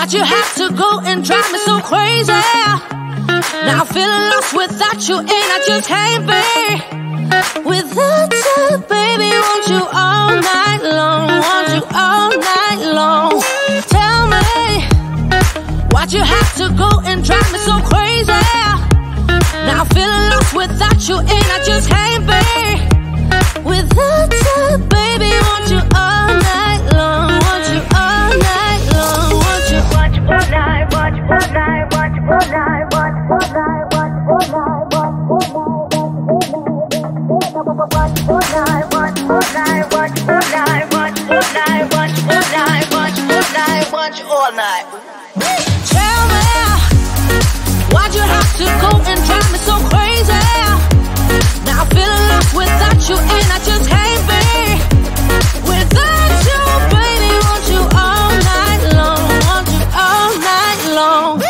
Why'd you have to go and drive me so crazy? Now I'm feeling lost without you, and I just can't be without you, baby. Want you all night long, want you all night long. Tell me, why'd you have to go and drive me so crazy? Now I'm feeling lost without you, and I just can't be without you, baby. Want you all night long, want you all night long, want you all night, want you all night, want you all night, want you all night, want you all night, want you all night, want you all night, want you all night, want you all night, want you all night, want you all night, want you all night, want you all night. Tell me, why'd you have to go and drive me so crazy? Now I'm feeling lost without you, and I just can't be without you, baby. Want you all night long, want you all night long.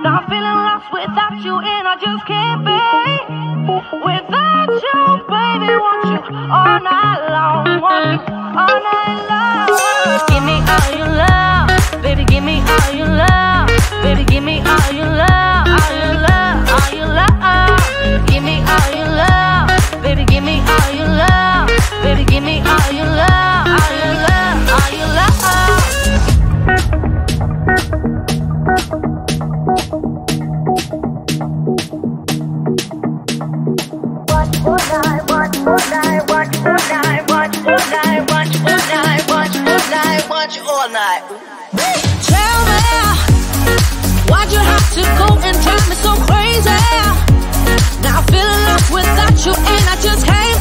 Now I'm feeling lost without you, and I just can't be without you, baby. Want you all night long, want you all night long. Give me all your love, baby. Give me all your love, baby. Give me all your love, all your love, all your love. Give me all your love, baby. Give me all your love, baby. Give me all your love, all your love, all your love. All night. Tell me, why'd you have to go and drive me so crazy? Now I'm feeling lost without you, and I just can't